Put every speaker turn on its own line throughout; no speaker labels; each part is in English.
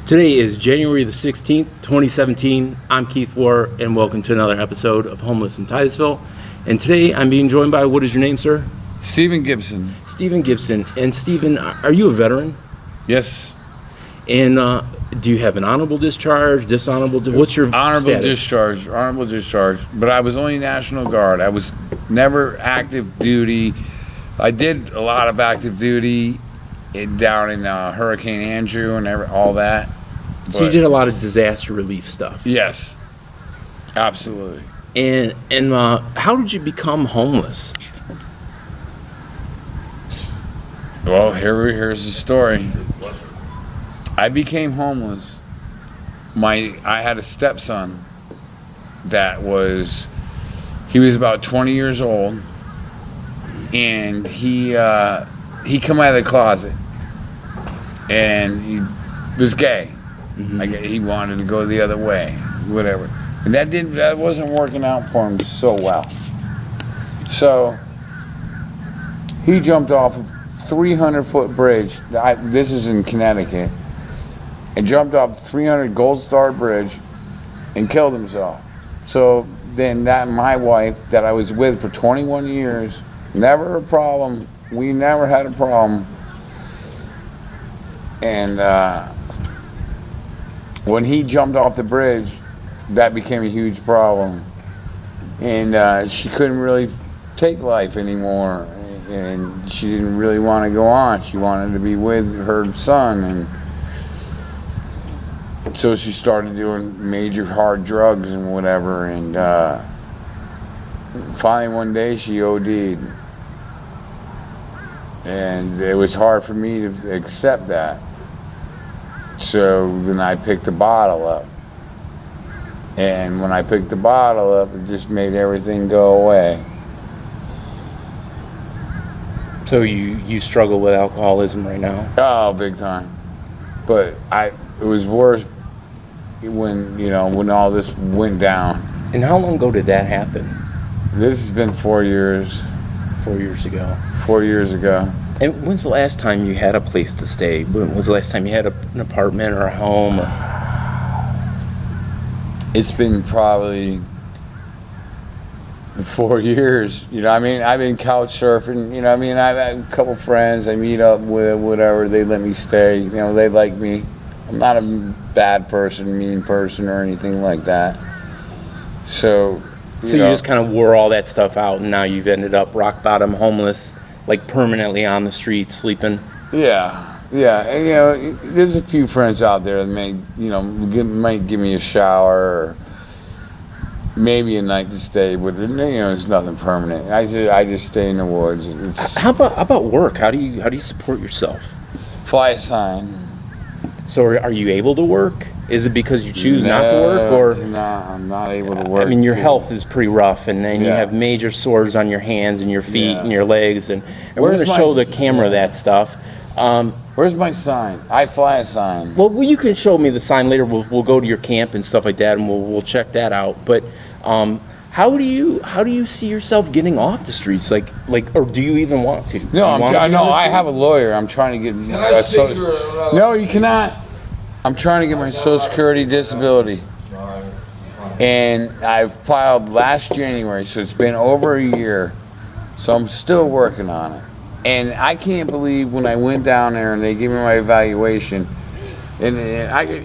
Today is January the 16th, 2017. I'm Keith War, and welcome to another episode of Homeless in Titusville. And today I'm being joined by, what is your name, sir?
Stephen Gibson.
Stephen Gibson. And Stephen, are you a veteran?
Yes.
And do you have an honorable discharge, dishonorable? What's your
honorable
status?
Honorable discharge. But I was only National Guard. I was never active duty. I did a lot of active duty down in Hurricane Andrew and all that.
So you did a lot of disaster relief stuff.
Yes, absolutely.
And how did you become homeless?
Well, here's the story. I became homeless. I had a stepson that was about 20 years old, and he come out of the closet, and he was gay. Mm-hmm. He wanted to go the other way, whatever, and that wasn't working out for him so well. So he jumped off a 300-foot bridge. This is in Connecticut, and jumped off 300 Gold Star Bridge and killed himself. So then my wife that I was with for 21 years, never a problem. We never had a problem. And when he jumped off the bridge, that became a huge problem. And she couldn't really take life anymore. And she didn't really want to go on. She wanted to be with her son. And so she started doing major hard drugs and whatever. And finally one day she OD'd. And it was hard for me to accept that. So then I picked the bottle up. And when I picked the bottle up, it just made everything go away.
So you struggle with alcoholism right now?
Oh, big time. But it was worse when all this went down.
And how long ago did that happen?
This has been 4 years.
4 years ago.
4 years ago.
And when's the last time you had a place to stay? When was the last time you had an apartment or a home?
It's been probably 4 years. I've been couch surfing. I've had a couple friends I meet up with, whatever. They let me stay. They like me. I'm not a bad person, mean person, or anything like that. So you
just kind of wore all that stuff out, and now you've ended up rock bottom homeless, like permanently on the street, sleeping.
Yeah. And, there's a few friends out there that might give me a shower or maybe a night to stay, but it's nothing permanent. I just stay in the woods.
How about work? How do you support yourself?
Fly a sign.
So are you able to work? Is it because you choose not to work, or?
No, I'm not able to work.
Your health is pretty rough, and then you have major sores on your hands and your feet and your legs, and we're going to show the camera that stuff.
Where's my sign? I fly a sign.
Well, you can show me the sign later. We'll go to your camp and stuff like that, and we'll check that out. But how do you see yourself getting off the streets? Like, or do you even want to?
No, I have a lawyer. I'm trying to get. No, you cannot. I'm trying to get my Social Security disability, and I filed last January, so it's been over a year. So I'm still working on it, and I can't believe when I went down there and they gave me my evaluation, and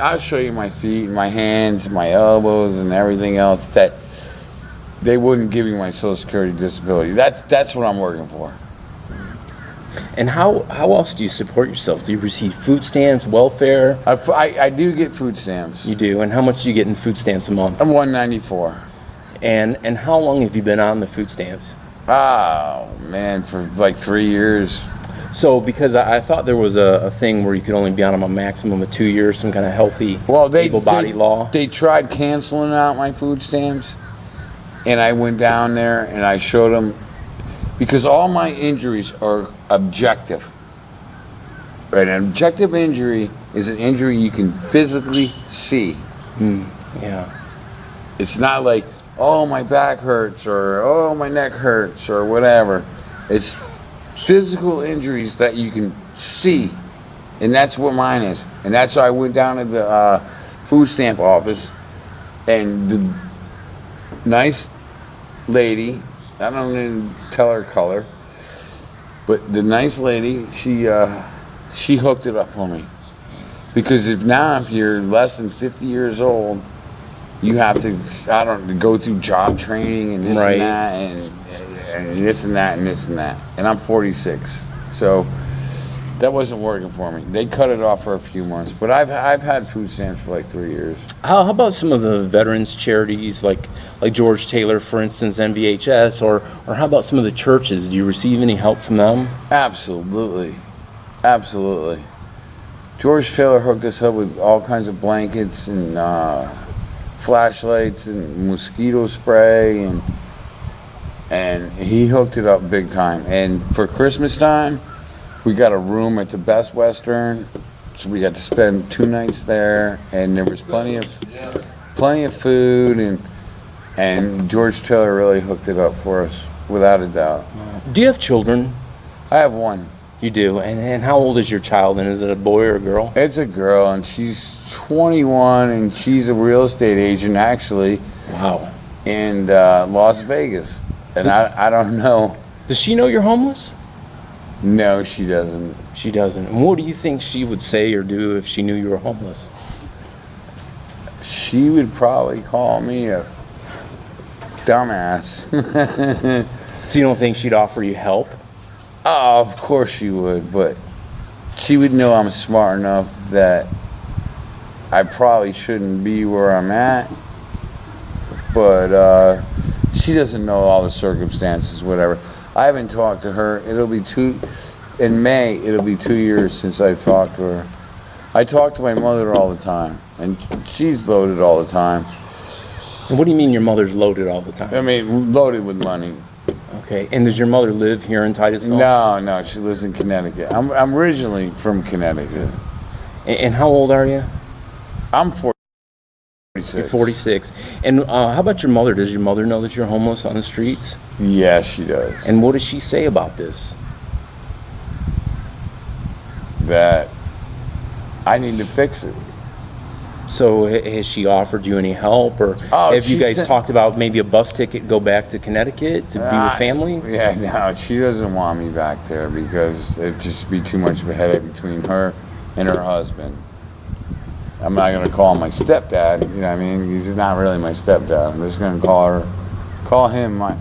I'll show you my feet, my hands, my elbows, and everything else, that they wouldn't give me my Social Security disability. That's what I'm working for.
And how else do you support yourself? Do you receive food stamps, welfare?
I do get food stamps.
You do? And how much do you get in food stamps a month?
I'm $194.
And how long have you been on the food stamps?
Oh, man, for like 3 years.
So, because I thought there was a thing where you could only be on them a maximum of 2 years, some kind of healthy, able-bodied law.
They tried canceling out my food stamps, and I went down there and I showed them, because all my injuries are objective. Right? An objective injury is an injury you can physically see.
Yeah.
It's not like, oh, my back hurts, or oh, my neck hurts, or whatever. It's physical injuries that you can see. And that's what mine is. And that's why I went down to the food stamp office, and the nice lady, I don't even tell her color, but the nice lady, she hooked it up for me. Because if you're less than 50 years old, you have to, go through job training and this
Right.
and that, and this and that and this and that. And I'm 46, so that wasn't working for me. They cut it off for a few months, but I've had food stamps for like 3 years.
How about some of the veterans charities, like George Taylor, for instance, NVHS, or how about some of the churches? Do you receive any help from them?
Absolutely. Absolutely. George Taylor hooked us up with all kinds of blankets and flashlights and mosquito spray, and he hooked it up big time. And for Christmas time, we got a room at the Best Western, so we got to spend 2 nights there, and there was plenty of food, and George Taylor really hooked it up for us, without a doubt.
Do you have children?
I have one.
You do. And how old is your child, and is it a boy or a girl?
It's a girl, and she's 21, and she's a real estate agent, actually,
Wow.
in Las Vegas. And I don't know.
Does she know you're homeless?
No, she doesn't.
She doesn't. And what do you think she would say or do if she knew you were homeless?
She would probably call me a dumbass.
So you don't think she'd offer you help?
Oh, of course she would, but she would know I'm smart enough that I probably shouldn't be where I'm at. But she doesn't know all the circumstances, whatever. I haven't talked to her. In May, it'll be 2 years since I've talked to her. I talk to my mother all the time, and she's loaded all the time.
And what do you mean your mother's loaded all the time?
I mean, loaded with money.
Okay. And does your mother live here in Titusville?
No, she lives in Connecticut. I'm originally from Connecticut.
And how old are you?
I'm 46.
You're 46. And how about your mother? Does your mother know that you're homeless on the streets?
Yeah, she does.
And what does she say about this?
That I need to fix it.
So has she offered you any help, or
Oh,
have you
she
guys
said-
talked about maybe a bus ticket, go back to Connecticut to be with family?
Yeah, no, she doesn't want me back there because it'd just be too much of a headache between her and her husband. I'm not gonna call him my stepdad, you know what I mean? He's not really my stepdad. I'm just gonna call him my.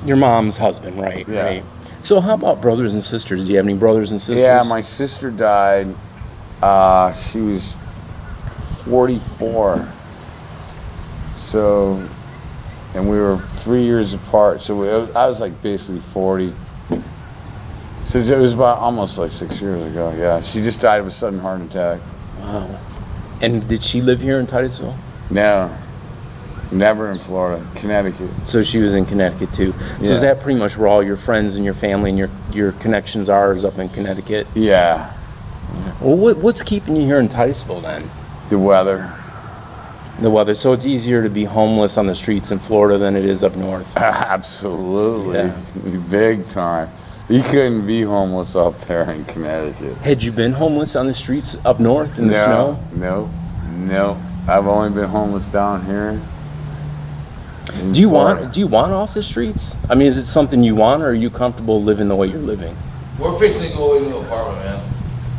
Your mom's husband, right?
Yeah.
Right. So how about brothers and sisters? Do you have any brothers and sisters?
Yeah, my sister died. She was 44. So, and we were 3 years apart. So I was like basically 40. So it was about almost like 6 years ago. Yeah, she just died of a sudden heart attack.
Wow. And did she live here in Titusville?
No, never in Florida, Connecticut.
So she was in Connecticut too. So
Yeah.
is that pretty much where all your friends and your family and your connections are, is up in Connecticut?
Yeah,
Well, what's keeping you here in Titusville then?
the weather.
The weather. So it's easier to be homeless on the streets in Florida than it is up north.
Absolutely,
Yeah.
big time. You couldn't be homeless up there in Connecticut.
Had you been homeless on the streets up north in the snow?
No. I've only been homeless down here. in
Do you
Florida.
want off the streets? I mean, is it something you want, or are you comfortable living the way you're living?
We're fixing to go into an apartment, man.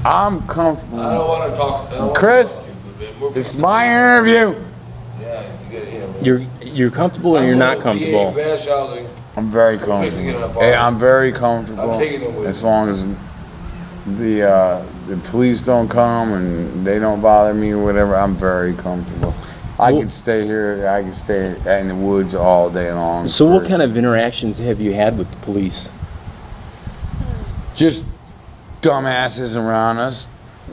I'm
I
comfortable.
don't want to talk. I don't wanna
Chris,
talk to you, but we're
It's
fixing-
my interview.
Yeah,
You're comfortable or you're not comfortable?
Advanced housing.
I'm very
fixing to get an
comfortable.
apartment.
Hey, I'm very comfortable.
I'm taking it with
As
me.
long as the police don't come and they don't bother me or whatever, I'm very comfortable. I
Well-
could stay here. I could stay in the woods all day long.
So what kind of interactions have you had with the police?
Just dumbasses around us.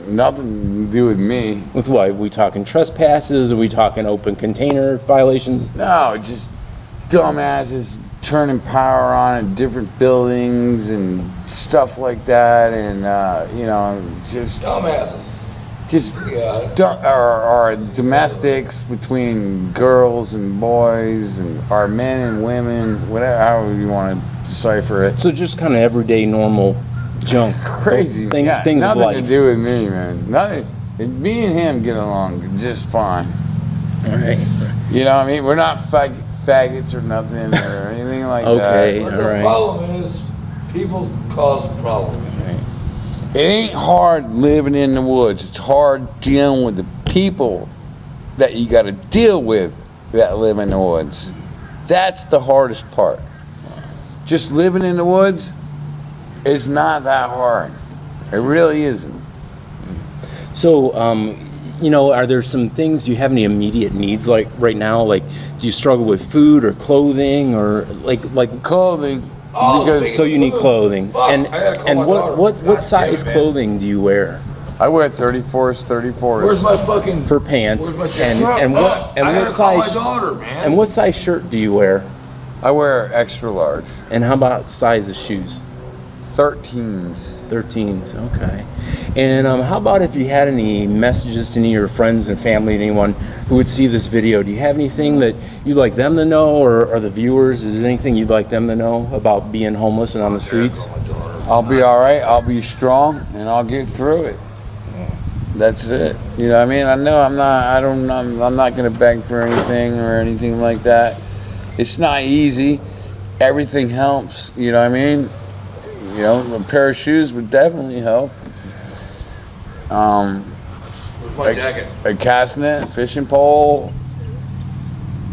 Nothing to do with me.
With what? Are we talking trespasses? Are we talking open container violations?
No, just dumbasses turning power on in different buildings and stuff like that, and just
Dumbasses. You got it.
or domestics between girls and boys, and our men and women, whatever, however you want to decipher it.
So just kind of everyday normal junk,
Crazy. Yeah,
things of
nothing
life.
to do with me, man. Nothing. Me and him get along just fine.
All right.
You know what I mean? We're not faggots or nothing or anything like
Okay.
But
All
the
right.
problem is, people cause problems.
that. It ain't hard living in the woods. It's hard dealing with the people that you got to deal with that live in the woods. That's the hardest part. Just living in the woods is not that hard. It really isn't.
So, are there some things, do you have any immediate needs like right now? Like, do you struggle with food or clothing or like
Clothing.
Oh,
Because
so you need clothing.
Fuck,
And
I gotta call
and
my daughter.
what
God
size
damn it, man.
clothing do you wear?
I wear 34s, 34s.
Where's my fucking...
For pants.
Where's my
And what
I gotta
what
call my
size
daughter, man.
and what size shirt do you wear?
I wear extra large.
And how about size of shoes?
13s.
13s, okay. And how about if you had any messages to any of your friends and family, anyone who would see this video? Do you have anything that you'd like them to know, or the viewers? Is there anything you'd like them to know about being homeless and on the streets?
I'll be all right. I'll be strong, and I'll get through it. That's it. You know what I mean? I know I'm not going to beg for anything or anything like that. It's not easy. Everything helps. You know what I mean? You know, a pair of shoes would definitely help.
Where's my jacket?
A cast net, fishing pole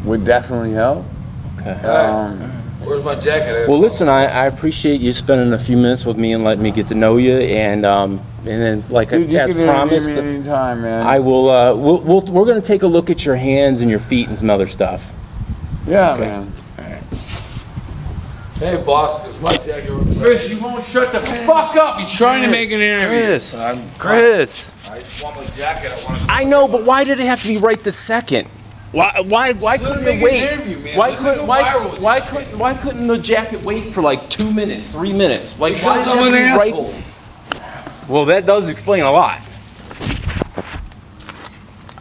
would definitely help.
Okay.
Where's my jacket?
Well, listen, I appreciate you spending a few minutes with me and letting me get to know you. And then, like
Dude, you
as
can
promised,
interview me anytime, man.
I will. We're going to take a look at your hands and your feet and some other stuff.
yeah,
Okay.
man.
Hey, boss, is my jacket...
Chris, you won't shut the fuck up. You're trying to make an interview.
Chris.
I just want my jacket.
I know, but why did it have to be right this second? Why couldn't
make
it
an
wait?
interview, man.
Why
Let's
couldn't
go viral with
why couldn't the jacket wait for like 2 minutes, 3 minutes? Like why
Because
does it
I'm
have
an
to be right?
asshole.
Well, that does explain a lot.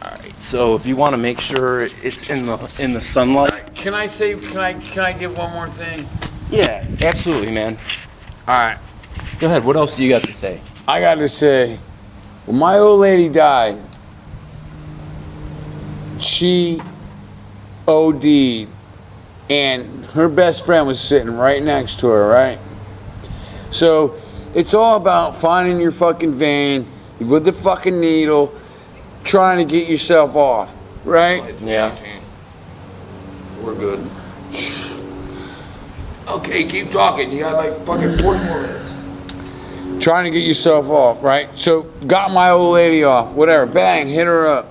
All right, so if you want to make sure it's in the sunlight.
Can I give one more thing?
Yeah, absolutely, man.
All right.
Go ahead. What else do you got to say?
I got to say, when my old lady died, she OD'd, and her best friend was sitting right next to her, right? So it's all about finding your fucking vein with the fucking needle, trying to get yourself off, right?
Yeah.
We're good. Okay, keep talking. You got like fucking 40 more minutes.
Trying to get yourself off, right? So got my old lady off, whatever, bang, hit her up.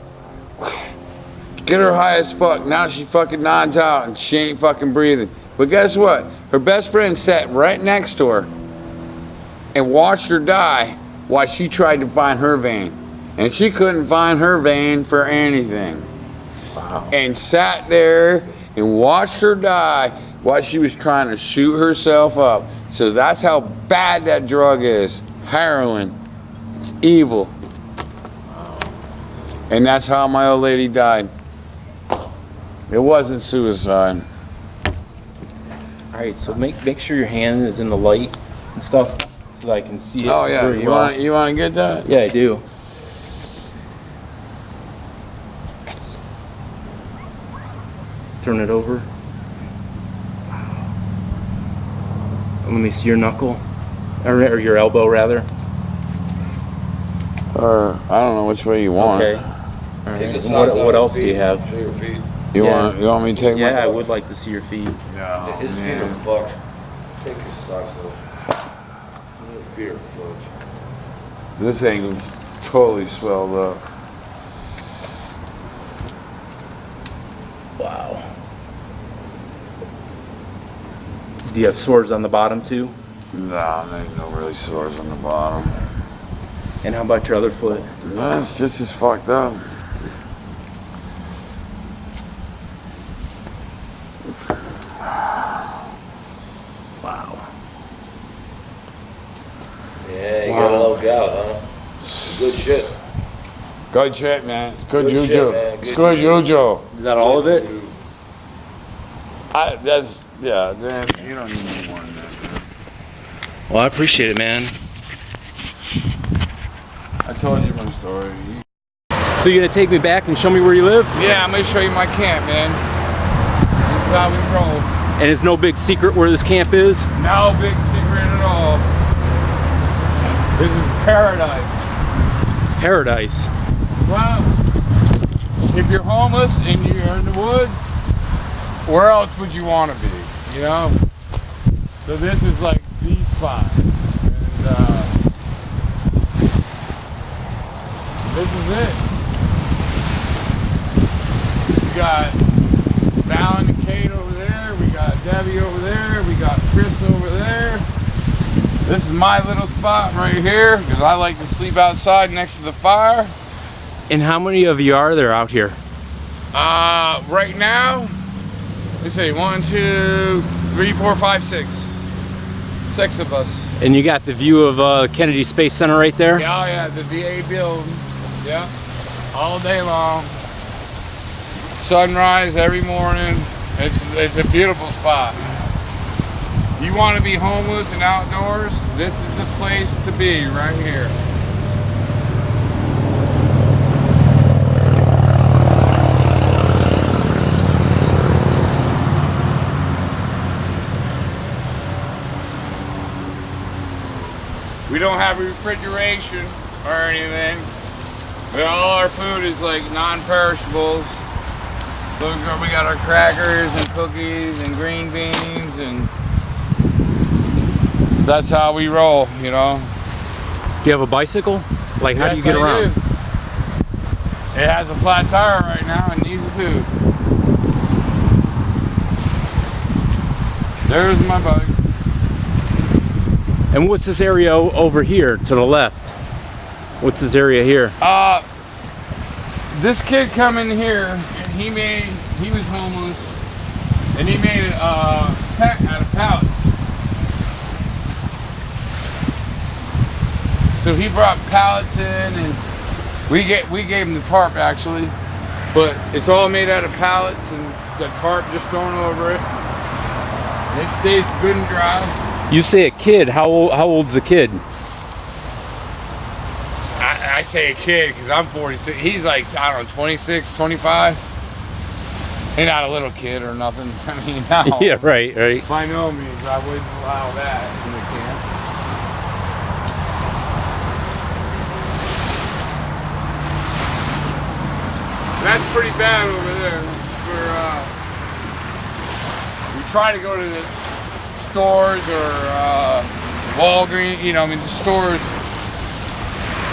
Get her high as fuck. Now she fucking nods out and she ain't fucking breathing. But guess what? Her best friend sat right next to her and watched her die while she tried to find her vein. And she couldn't find her vein for anything.
Wow.
And sat there and watched her die while she was trying to shoot herself up. So that's how bad that drug is. Heroin. It's evil. And that's how my old lady died. It wasn't suicide.
All right, so make sure your hand is in the light and stuff so that I can see it.
Oh yeah,
where
you want to get that?
Yeah, I do. Turn it over. Wow. Let me see your knuckle, or your elbow rather.
Or I don't know which way you want.
Okay. All right.
Take the
And
socks out
what
of
else
your
do you
feet.
have?
Show your feet.
You
Yeah.
want me to take
Yeah,
my?
I would like to see your feet.
No,
His feet
man.
are fucked. Take your socks off. Your feet are fucked.
This angle's totally swelled up.
Wow. Do you have sores on the bottom too?
Nah, there ain't no really sores on the bottom.
And how about your other foot?
No, it's just as fucked up.
Wow.
Yeah, you got a low gout, huh? Good shit.
Good shit, man. Good
Good
juju.
shit, man.
It's
Good
good juju.
Is that all of it?
Yeah, then you don't need any more than that.
Well, I appreciate it, man.
I told you my story.
So you're gonna take me back and show me where you live?
Yeah, I'm gonna show you my camp, man. This is how we roll.
And it's no big secret where this camp is?
No big secret at all. This is paradise.
Paradise.
Well, if you're homeless and you're in the woods, where else would you want to be, you know? So this is like the spot. And this is it. We got Val and Kate over there, we got Debbie over there, we got Chris over there. This is my little spot right here because I like to sleep outside next to the fire.
And how many of you are there out here?
Right now, let's see, 1, 2, 3, 4, 5, 6. 6 of us.
And you got the view of Kennedy Space Center right there?
Yeah, oh yeah, the VA building. Yeah, all day long. Sunrise every morning. It's a beautiful spot. You want to be homeless and outdoors? This is the place to be right here. We don't have refrigeration or anything. But all our food is like non-perishables. So we got our crackers and cookies and green beans, and that's how we roll, you know.
Do you have a bicycle? Like, how do you get around?
Do. It has a flat tire right now and needs a tube. There's my bike.
And what's this area over here to the left? What's this area here?
This kid come in here and he was homeless and he made a tent out of pallets. So he brought pallets in and we gave him the tarp actually, but it's all made out of pallets and the tarp just thrown over it. And it stays good and dry.
You say a kid. How old's the kid?
I say a kid because I'm 46. He's like, I don't know, 26, 25. He's not a little kid or nothing. I mean, no.
Yeah, right.
By no means, I wouldn't allow that in the camp. That's pretty bad over there. We try to go to the stores or Walgreens, you know, I mean the stores,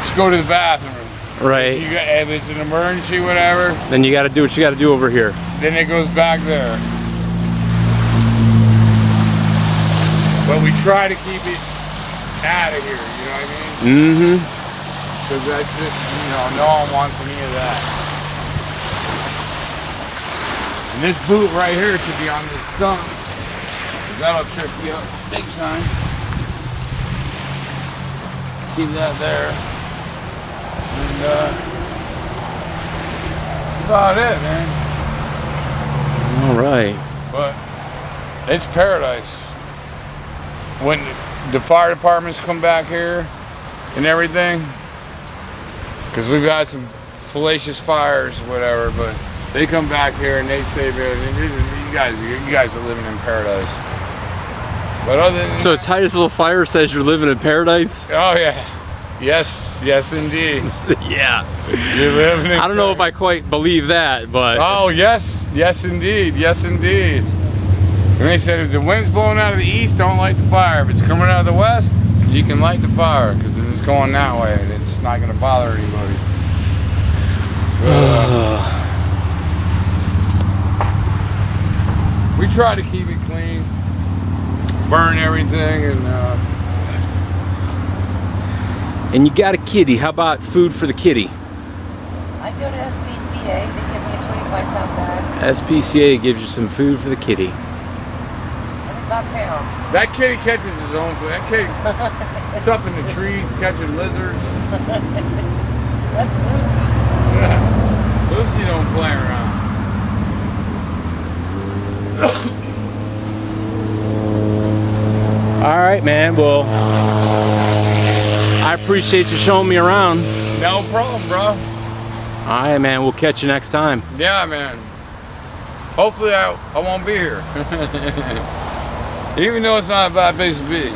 to go to the bathroom.
Right.
If it's an emergency, whatever.
Then you got to do what you got to do over here.
Then it goes back there. But we try to keep it out of here, you know what I mean?
Mm-hmm.
Because that's just, you know, no one wants any of that. And this boot right here could be on this stump. That'll trip you up big time. Keep that there. And that's about it, man.
All right.
But it's paradise. When the fire departments come back here and everything, because we've had some fallacious fires or whatever, but they come back here and they say, man, you guys are living in paradise. But other than
So
that,
Titusville Fire says you're living in paradise?
oh yeah. Yes indeed.
Yeah.
You're living in
I don't know if I quite believe that, but
Oh yes indeed. And they said if the wind's blowing out of the east, don't light the fire. If it's coming out of the west, you can light the fire because it's going that way and it's not going to bother anybody. We try to keep it clean, burn everything,
and you got a kitty. How about food for the kitty?
I go to SPCA, they give me a 25-pound bag,
SPCA gives you some food for the kitty.
every 5 pounds.
that kitty catches his own food. That kitty, it's up in the trees catching lizards.
That's Lucy.
Yeah. Lucy don't play around.
All right, man. Well, I appreciate you showing me around.
No problem, bro.
All right, man. We'll catch you next time.
Yeah, man. Hopefully I won't be here. Even though it's not a bad place to be.